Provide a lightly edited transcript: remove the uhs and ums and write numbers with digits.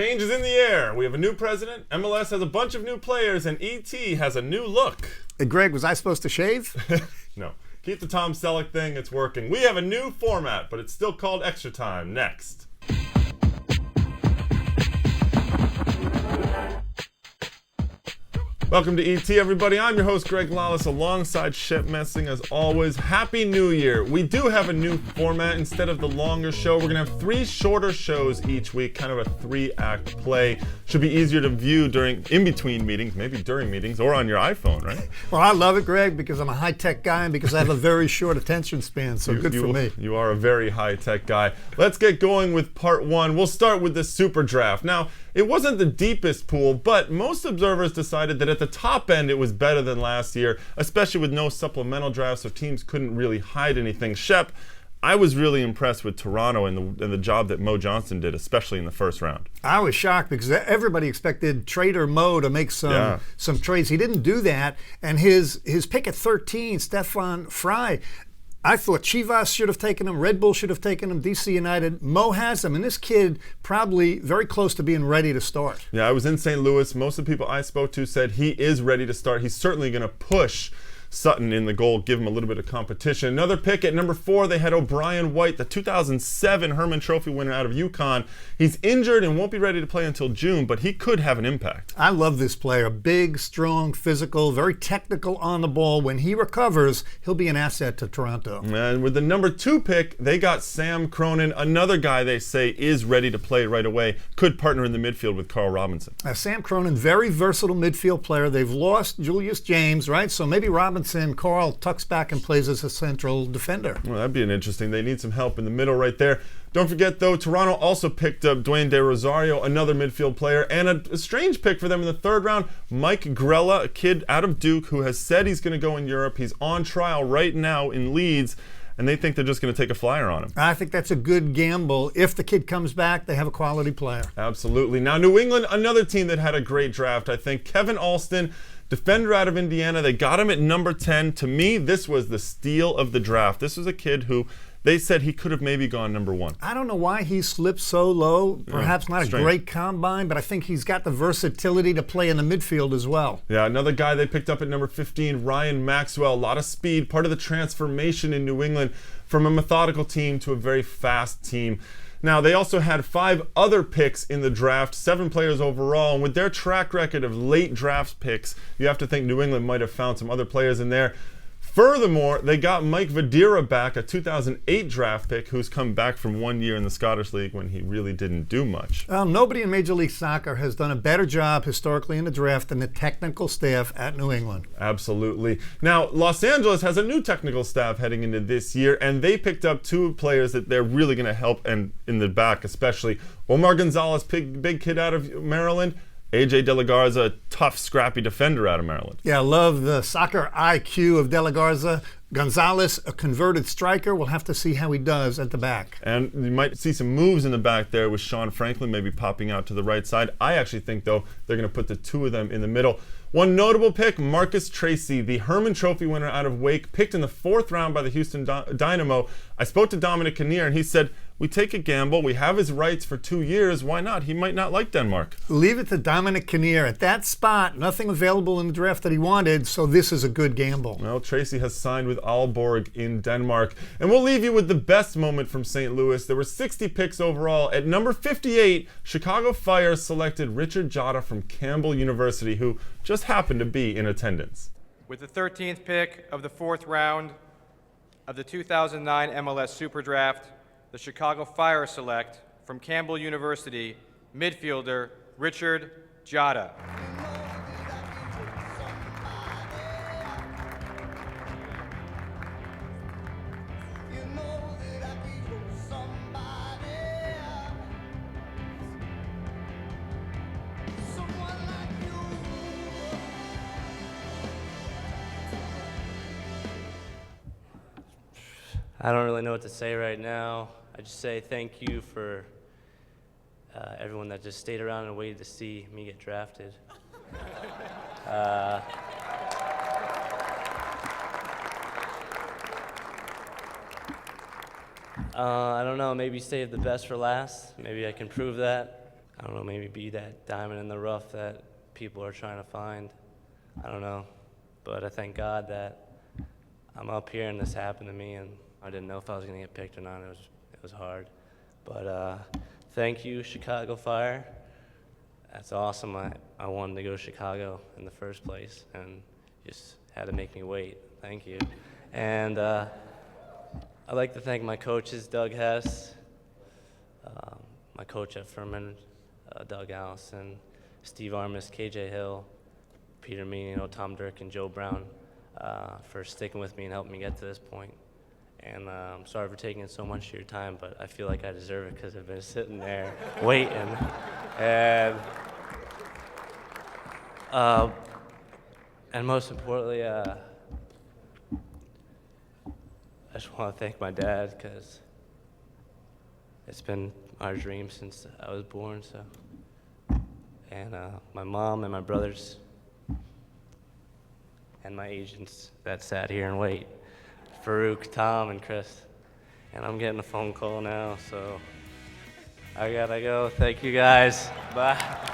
Change is in the air. We have a new president, MLS has a bunch of new players, and ET has a new look. Hey, Greg, was I supposed to shave? No. Keep the Tom Selleck thing, it's working. We have a new format, but it's still called Extratime. Next. Welcome to ET, everybody. I'm your host, Greg Lawless, alongside Shep Messing, as always. Happy New Year. We do have a new format. Instead of the longer show, we're going to have 3 shorter shows each week, kind of a 3-act play. Should be easier to view in between meetings, maybe during meetings, or on your iPhone, right? Well, I love it, Greg, because I'm a high-tech guy and because I have a very short attention span, so good for me. You are a very high-tech guy. Let's get going with part 1. We'll start with the Super Draft. Now, it wasn't the deepest pool, but most observers decided that at the top end it was better than last year, especially with no supplemental drafts, so teams couldn't really hide anything. Shep, I was really impressed with Toronto and the job that Mo Johnston did, especially in the first round. I was shocked because everybody expected Trader Mo to make some trades. He didn't do that, and his pick at 13, Stefan Fry, I thought Chivas should have taken him, Red Bull should have taken him, DC United. Mo has him, and this kid probably very close to being ready to start. Yeah, I was in St. Louis. Most of the people I spoke to said he is ready to start. He's certainly going to push Sutton in the goal, give him a little bit of competition. Another pick at number 4, they had O'Brien White, the 2007 Herman Trophy winner out of UConn. He's injured and won't be ready to play until June, but he could have an impact. I love this player. Big, strong, physical, very technical on the ball. When he recovers, he'll be an asset to Toronto. And with the number 2 pick, they got Sam Cronin, another guy they say is ready to play right away, could partner in the midfield with Carl Robinson. Sam Cronin, very versatile midfield player. They've lost Julius James, right? So maybe Robinson, Carl tucks back and plays as a central defender. Well, that'd be an interesting. They need some help in the middle right there. Don't forget, though, Toronto also picked up Dwayne De Rosario, another midfield player, and a strange pick for them in the 3rd round, Mike Grella, a kid out of Duke who has said he's going to go in Europe. He's on trial right now in Leeds, and they think they're just going to take a flyer on him. I think that's a good gamble. If the kid comes back, they have a quality player. Absolutely. Now, New England, another team that had a great draft, I think. Kevin Alston, defender out of Indiana. They got him at number 10. To me, this was the steal of the draft. This was a kid who they said he could have maybe gone number 1. I don't know why he slipped so low. Perhaps not strange. A great combine, but I think he's got the versatility to play in the midfield as well. Yeah, another guy they picked up at number 15, Ryan Maxwell. A lot of speed, part of the transformation in New England from a methodical team to a very fast team. Now, they also had 5 other picks in the draft, 7 players overall, and with their track record of late draft picks, you have to think New England might have found some other players in there. Furthermore, they got Mike Vadira back, a 2008 draft pick who's come back from 1 year in the Scottish League when he really didn't do much. Well, nobody in Major League Soccer has done a better job historically in the draft than the technical staff at New England. Absolutely. Now, Los Angeles has a new technical staff heading into this year, and they picked up 2 players that they're really going to help, and in the back especially. Omar Gonzalez, big kid out of Maryland. AJ De La Garza, a tough, scrappy defender out of Maryland. Yeah, I love the soccer IQ of De La Garza. Gonzalez, a converted striker. We'll have to see how he does at the back. And you might see some moves in the back there with Sean Franklin maybe popping out to the right side. I actually think, though, they're going to put the 2 of them in the middle. One notable pick, Marcus Tracy, the Herman Trophy winner out of Wake, picked in the 4th round by the Houston Dynamo. I spoke to Dominic Kinnear, and he said, we take a gamble. We have his rights for 2 years. Why not? He might not like Denmark. Leave it to Dominic Kinnear. At that spot, nothing available in the draft that he wanted, so this is a good gamble. Well, Tracy has signed with Aalborg in Denmark. And we'll leave you with the best moment from St. Louis. There were 60 picks overall. At number 58, Chicago Fire selected Richard Jota from Campbell University, who just happened to be in attendance. With the 13th pick of the 4th round of the 2009 MLS Super Draft, the Chicago Fire select from Campbell University midfielder Richard Jota. I don't really know what to say right now. I just say thank you for everyone that just stayed around and waited to see me get drafted. I don't know, maybe save the best for last. Maybe I can prove that. I don't know, maybe be that diamond in the rough that people are trying to find. I don't know. But I thank God that I'm up here and this happened to me, and I didn't know if I was going to get picked or not. It was hard. But thank you, Chicago Fire. That's awesome. I wanted to go to Chicago in the first place, and just had to make me wait. Thank you. And I'd like to thank my coaches, Doug Hess, my coach at Furman, Doug Allison, Steve Armis, KJ Hill, Peter Menino, Tom Dirk, and Joe Brown for sticking with me and helping me get to this point. And I'm sorry for taking so much of your time, but I feel like I deserve it because I've been sitting there waiting. And most importantly, I just want to thank my dad because it's been our dream since I was born. So, and my mom and my brothers and my agents that sat here and wait, Farouk, Tom, and Chris. And I'm getting a phone call now, so I gotta go. Thank you guys. Bye.